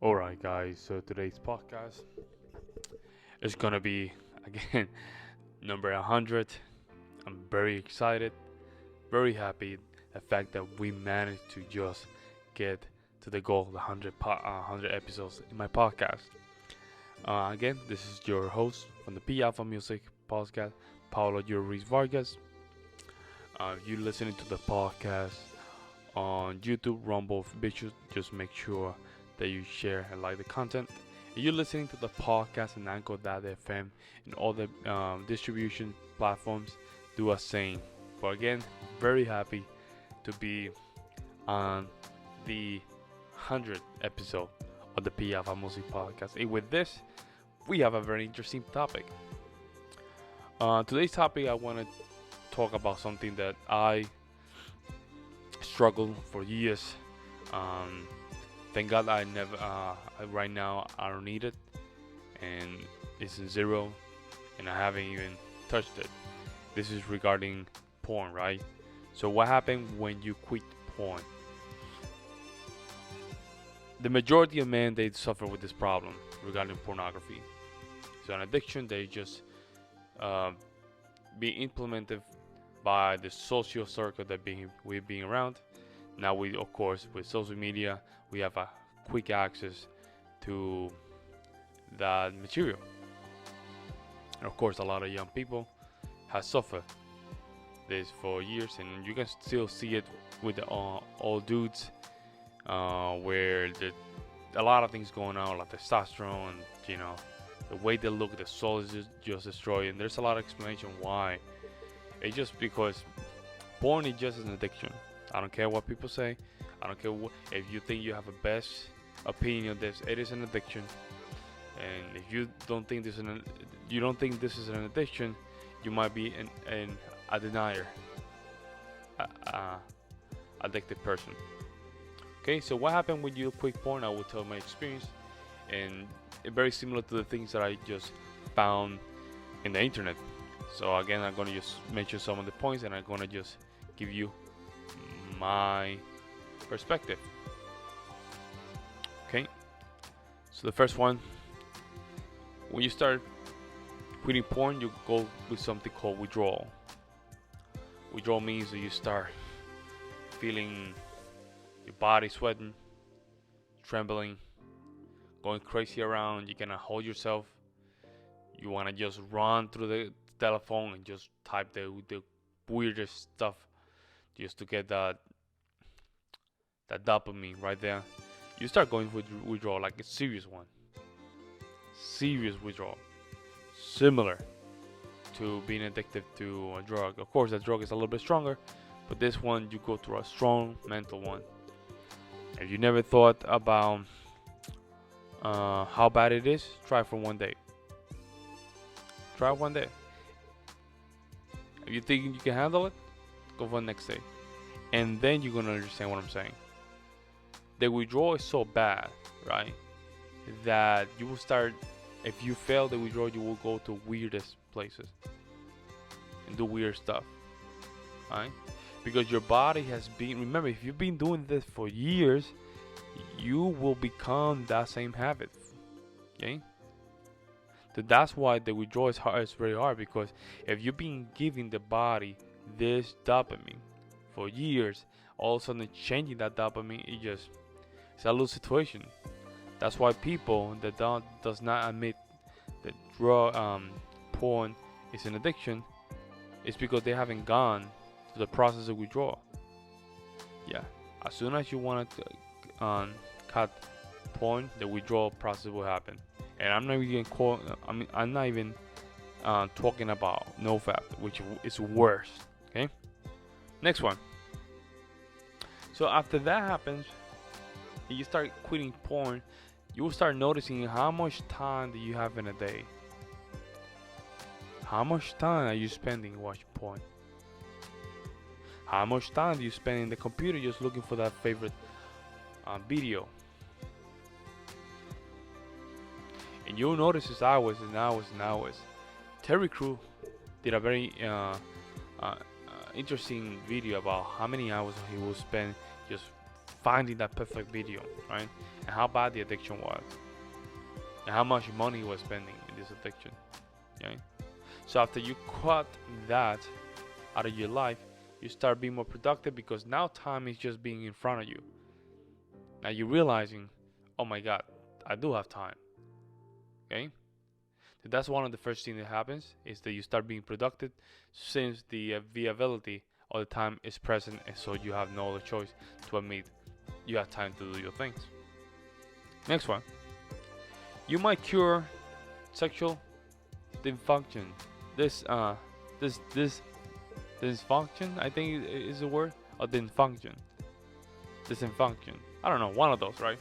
Alright, guys, so today's podcast is gonna be again number 100. I'm very excited, very happy the fact that we managed to just get to the goal, the 100 episodes in my podcast. Again, this is your host from the P Alpha Music podcast, Pablo, your Ruiz Vargas. If you're listening to the podcast on YouTube, Rumble, Bitches, just make sure that you share and like the content. If you're listening to the podcast and Anchor.fm and all the distribution platforms, do a same. But again, very happy to be on the 100th episode of the P Alpha Music Podcast. And with this, we have a very interesting topic. Today's topic, I want to talk about something that I struggled for years. Thank God I never. Right now I don't need it, and it's in zero, and I haven't even touched it. This is regarding porn, right? So what happened when you quit porn? The majority of men, they suffer with this problem regarding pornography. It's an addiction. They just be implemented by the social circle that we've been around. Now we, of course, with social media, we have a quick access to that material. And of course, a lot of young people have suffered this for years, and you can still see it with the old dudes, where a lot of things going on, like testosterone, the way they look, the soul is just destroyed, and there's a lot of explanation why. It's just because porn is just an addiction. I don't care what people say. I don't care if you think you have a best opinion of this. It is an addiction, and if you don't think this is an addiction, you might be a denier, addicted person. Okay, so what happened when you quit porn? I will tell my experience, and it's very similar to the things that I just found in the internet. So again, I'm gonna just mention some of the points, and I'm gonna just give you my perspective. Okay, so the first one, when you start quitting porn, you go with something called withdrawal. Withdrawal means that you start feeling your body sweating, trembling, going crazy around. You cannot hold yourself. You want to just run through the telephone and just type the weirdest stuff just to get that dopamine right there. You start going with withdrawal, like a serious one. Serious withdrawal. Similar to being addicted to a drug. Of course, that drug is a little bit stronger, but this one, you go through a strong mental one. If you never thought about how bad it is, try for one day. Try one day. If you think you can handle it, go for the next day. And then you're going to understand what I'm saying. The withdrawal is so bad, right, that you will start, if you fail the withdrawal, you will go to weirdest places and do weird stuff, right? Because your body has been, remember, if you've been doing this for years, you will become that same habit, okay? So that's why the withdrawal is hard. It's very hard, because if you've been giving the body this dopamine for years, all of a sudden changing that dopamine, it's a lose situation. That's why people that does not admit that porn is an addiction, is because they haven't gone through the process of withdrawal. Yeah, as soon as you want to cut porn, the withdrawal process will happen. And I'm not even talking about NoFap, which is worse. Okay. Next one. So after that happens, and you start quitting porn, you will start noticing how much time do you have in a day. How much time are you spending watching porn? How much time do you spend in the computer just looking for that favorite video? And you'll notice it's hours and hours and hours. Terry Crew did a very interesting video about how many hours he will spend just finding that perfect video, right? And how bad the addiction was, and how much money he was spending in this addiction, right? So after you cut that out of your life, you start being more productive because now time is just being in front of you. Now you're realizing, oh my God, I do have time. Okay? So that's one of the first things that happens, is that you start being productive since the availability of the time is present, and so you have no other choice to admit you have time to do your things. Next one. You might cure sexual dysfunction. This dysfunction, I think is the word, or dysfunction. Dysfunction. I don't know, one of those, right?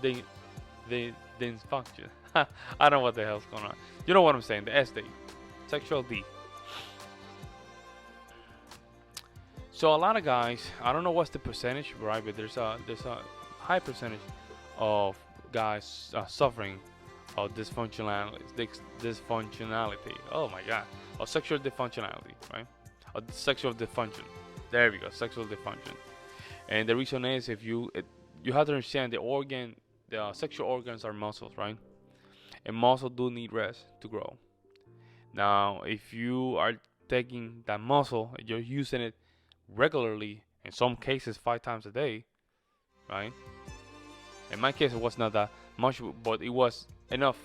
The dysfunction. I don't know what the hell's going on. You know what I'm saying? The SD, sexual D. So a lot of guys, I don't know what's the percentage, right? But there's a high percentage of guys suffering of dysfunctionality. Oh my God, of sexual dysfunctionality, right? Of sexual dysfunction. There we go, sexual dysfunction. And the reason is, if you have to understand the sexual organs are muscles, right? And muscles do need rest to grow. Now, if you are taking that muscle and you're using it regularly, in some cases 5 times a day, right? In my case, it was not that much, but it was enough.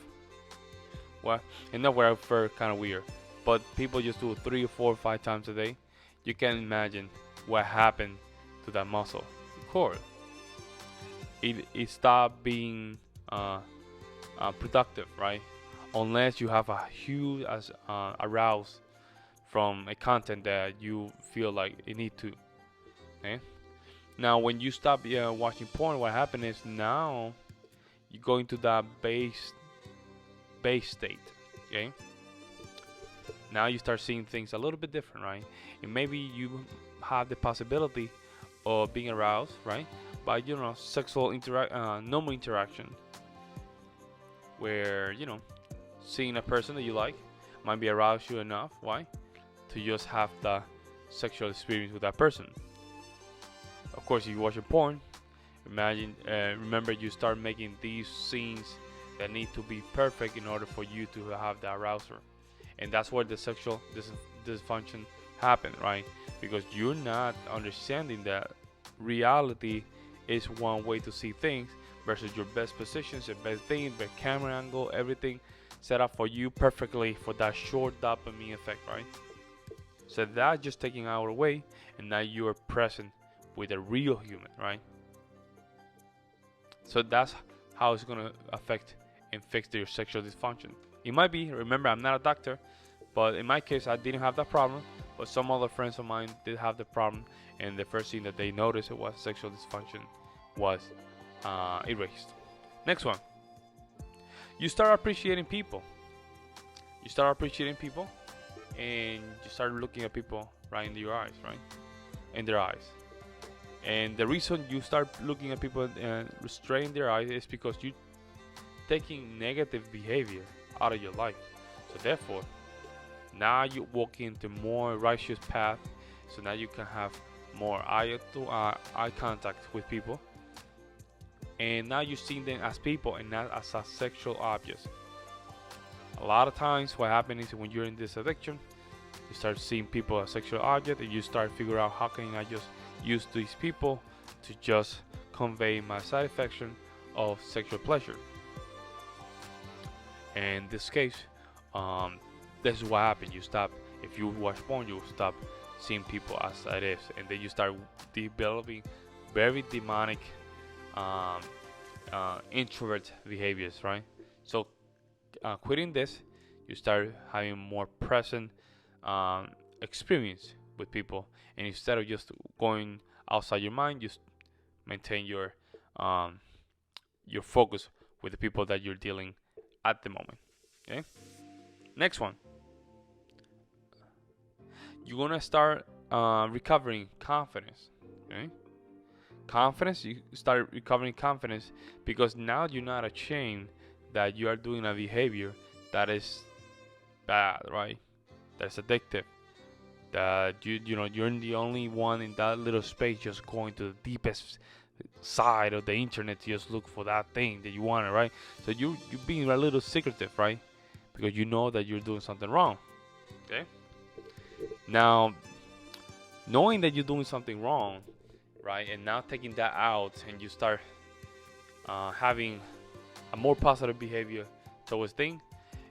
Well, enough where I felt kind of weird. But people just do it 3 or 4 or 5 times a day. You can imagine what happened to that muscle. Of course, it stopped being productive, right? Unless you have a huge aroused from a content that you feel like you need to. Okay? Now, when you stop watching porn, what happens is now you go into that base state. Okay? Now you start seeing things a little bit different, right? And maybe you have the possibility of being aroused, right? By sexual normal interaction, where seeing a person that you like might be aroused you enough. Why? To just have the sexual experience with that person. Of course, if you watch a porn, remember you start making these scenes that need to be perfect in order for you to have the arousal, and that's where the sexual dysfunction happens, right? Because you're not understanding that reality is one way to see things versus your best positions, your best thing, the camera angle, everything set up for you perfectly for that short dopamine effect, right? So that just taking out away, and now you are present with a real human, right? So that's how it's gonna affect and fix your sexual dysfunction. It might be, remember, I'm not a doctor, but in my case I didn't have that problem, but some other friends of mine did have the problem, and the first thing that they noticed was sexual dysfunction was erased. Next one. You start appreciating people. You start appreciating people, and you start looking at people right in your eyes, right? In their eyes. And the reason you start looking at people and straight in their eyes is because you're taking negative behavior out of your life. So therefore, now you walk into more righteous path. So now you can have more eye contact with people. And now you're seeing them as people and not as a sexual object. A lot of times what happens is when you're in this addiction, you start seeing people as sexual object, and you start figuring out, how can I just use these people to just convey my satisfaction of sexual pleasure. And in this case, this is what happens. You stop, if you watch porn, you stop seeing people as it is, and then you start developing very demonic introvert behaviors, right? So quitting this, you start having more present experience with people, and instead of just going outside your mind, just maintain your focus with the people that you're dealing at the moment. Okay. Next one. You're gonna start recovering confidence. Okay. Confidence. You start recovering confidence because now you're not ashamed that you are doing a behavior that is bad, right? That's addictive. that you're the only one in that little space just going to the deepest side of the internet to just look for that thing that you wanted, right? So you're being a little secretive, right? Because you know that you're doing something wrong. Okay. Now, knowing that you're doing something wrong, right, and now taking that out, and you start having a more positive behavior towards things,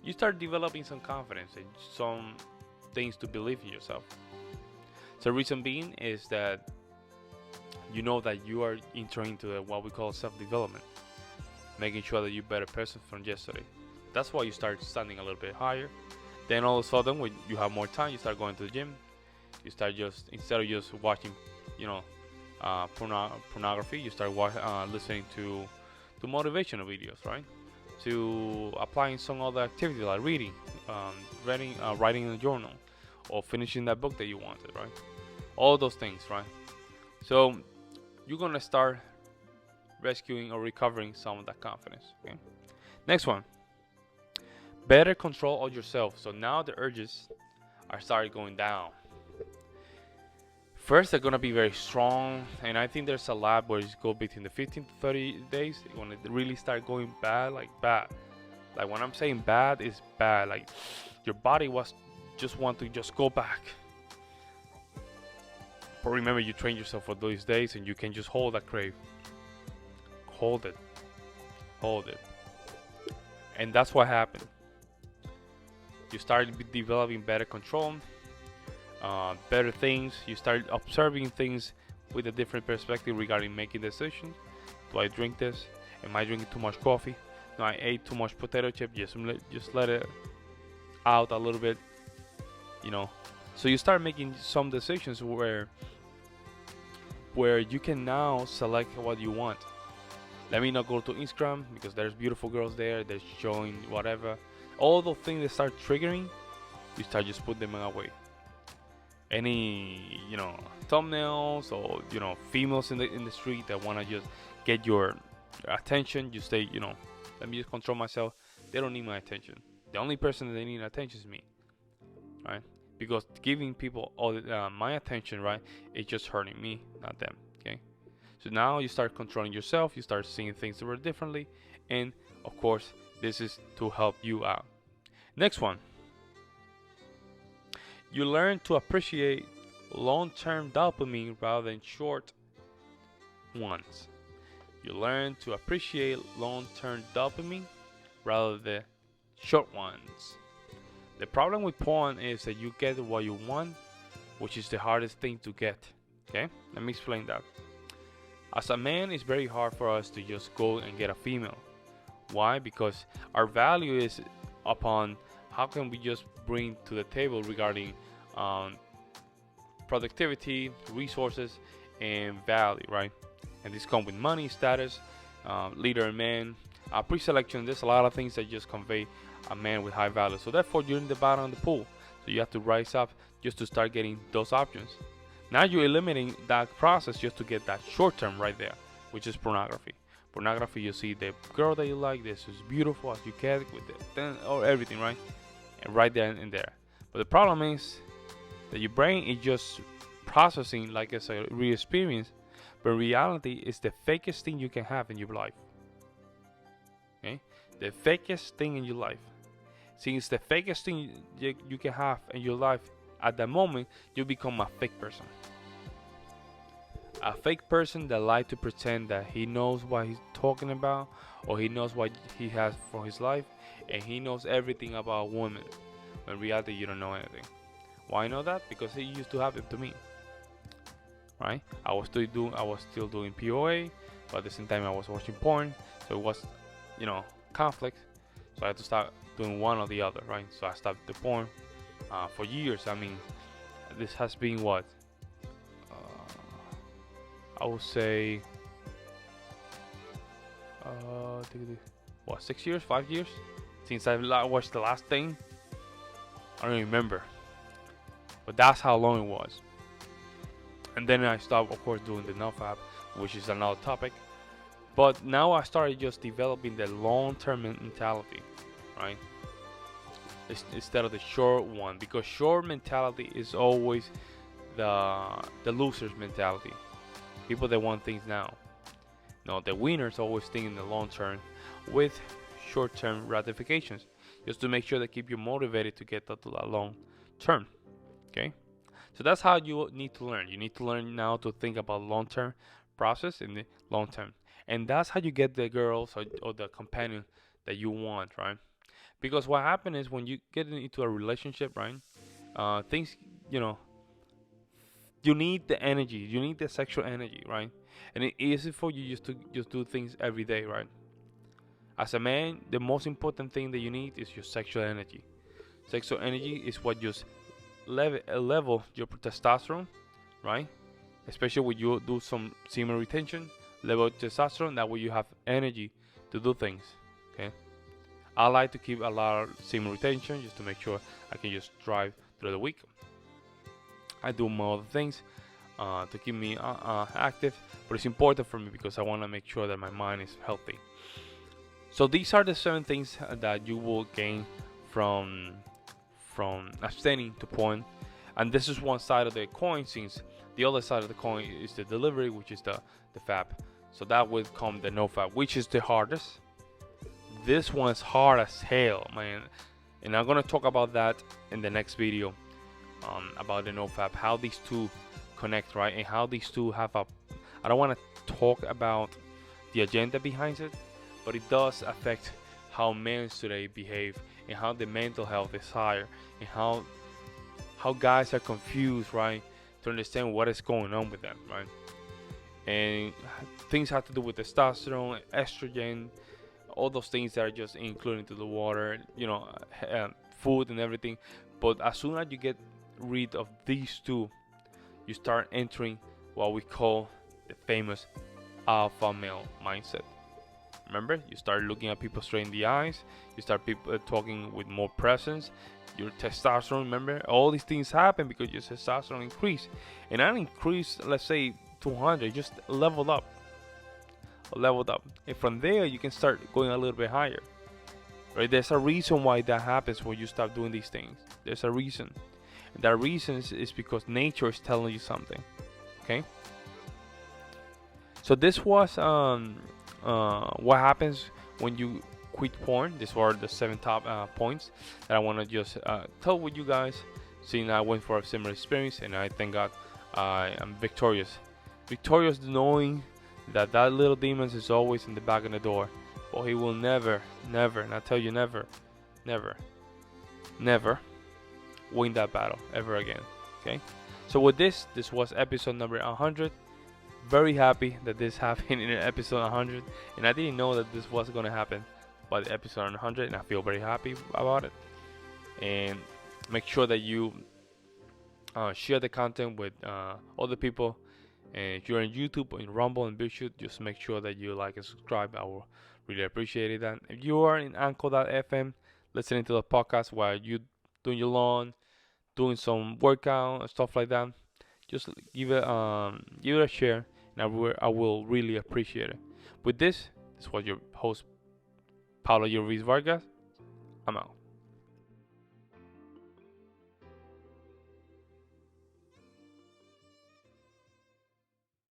you start developing some confidence and some things to believe in yourself. So reason being is that you know that you are entering into what we call self-development, making sure that you're a better person from yesterday. That's why you start standing a little bit higher. Then all of a sudden, when you have more time, you start going to the gym. You start just, instead of just watching, pornography, you start listening to motivational videos, right? To applying some other activity like reading, writing in a journal, or finishing that book that you wanted, right? All those things, right? So you're gonna start rescuing or recovering some of that confidence. Okay. Next one. Better control of yourself. So now the urges are started going down. First, they're gonna be very strong, and I think there's a lab where you go between the 15 to 30 days when it really start going bad, like bad. Like when I'm saying bad, is bad. Like your body was just want to just go back. But remember, you train yourself for those days, and you can just hold that crave. Hold it, and that's what happened. You start developing better control. Better things. You start observing things with a different perspective regarding making decisions. Do I drink this? Am I drinking too much coffee? No, I ate too much potato chip. Just let it out a little bit. So you start making some decisions where you can now select what you want. Let me not go to Instagram because there's beautiful girls there. They're showing whatever. All those things that start triggering, you start just put them away. Any thumbnails or females in the street that want to just get your attention, you say let me just control myself. They don't need my attention. The only person that they need attention is me, right? Because giving people all my attention, right, it's just hurting me, not them. Okay, so now you start controlling yourself. You start seeing things a little differently, and of course this is to help you out. Next one. You learn to appreciate long-term dopamine rather than short ones. You learn to appreciate long-term dopamine rather than short ones. The problem with porn is that you get what you want, which is the hardest thing to get. Okay? Let me explain that. As a man, it's very hard for us to just go and get a female. Why? Because our value is upon how can we just bring to the table regarding productivity, resources, and value, right? And this come with money, status, leader and man, pre-selection. There's a lot of things that just convey a man with high value. So therefore, you're in the bottom of the pool. So you have to rise up just to start getting those options. Now you're eliminating that process just to get that short term right there, which is pornography. Pornography, you see the girl that you like, this is beautiful as you can with it, or everything, right? And right there and there. But the problem is that your brain is just processing like it's a real experience, but reality is the fakest thing you can have in your life. Okay? The fakest thing in your life. Since the fakest thing you can have in your life, at that moment, you become a fake person. A fake person that lies to pretend that he knows what he's talking about, or he knows what he has for his life, and he knows everything about women. When in reality, you don't know anything. Why I know that? Because it used to happen to me. Right? I was still doing POA, but at the same time I was watching porn. So it was, conflict. So I had to start doing one or the other, right? So I stopped the porn for years. I mean, this has been what? I would say, 6 years, 5 years since I watched the last thing. I don't remember, but that's how long it was. And then I stopped, of course, doing the NoFap, which is another topic. But now I started just developing the long-term mentality, right? instead of the short one, because short mentality is always the loser's mentality. People that want things now. No, the winners always think in the long term with short-term gratifications, just to make sure they keep you motivated to get to that long term. Okay, so that's how you need to learn. You need to learn now to think about long-term process in the long term, and that's how you get the girls or the companion that you want, right? Because what happens is when you get into a relationship, right? Things, you know, you need the energy, you need the sexual energy, right? And it's easy for you just do things every day, right? As a man, the most important thing that you need is your sexual energy. Sexual energy is what just level your testosterone, right? Especially when you do some semen retention, level testosterone. That way you have energy to do things. Okay. I like to keep a lot of semen retention just to make sure I can just drive through the week. I do more other things to keep me active, but it's important for me because I want to make sure that my mind is healthy. So these are the 7 things that you will gain from abstaining to porn, and this is one side of the coin, since the other side of the coin is the delivery, which is the fap. So that will come the no fap, which is the hardest. This one is hard as hell, man, and I'm gonna talk about that in the next video, about the no fap, how these two connect, right, and how these two have a. I don't want to talk about the agenda behind it, but it does affect how men today behave and how the mental health is higher and how guys are confused, right, to understand what is going on with them, right? And things have to do with testosterone, estrogen, all those things that are just included into the water, food and everything. But as soon as you get rid of these two, you start entering what we call the famous alpha male mindset. Remember, you start looking at people straight in the eyes. You start talking with more presence. Your testosterone, remember, all these things happen because your testosterone increase. And I increased, let's say, 200, just leveled up. And from there, you can start going a little bit higher. Right? There's a reason why that happens when you stop doing these things. There's a reason. And that reason is because nature is telling you something. Okay? So this was what happens when you quit porn. These were the 7 top points that I want to just tell with you guys, seeing I went for a similar experience, and I thank God I am victorious knowing that little demon is always in the back of the door, but he will never, and I tell you, never win that battle ever again. Okay, so with this was episode number 100. Very happy that this happened in episode 100, and I didn't know that this was going to happen by the episode 100, and I feel very happy about it. And make sure that you share the content with other people, and if you're on YouTube or in Rumble and BitChute, just make sure that you like and subscribe. I will really appreciate it. And if you are in Anchor.fm listening to the podcast while you doing your lawn, doing some workout and stuff like that, just give it a share, and I will really appreciate it. With this was your host, Pablo Ruiz Vargas. I'm out.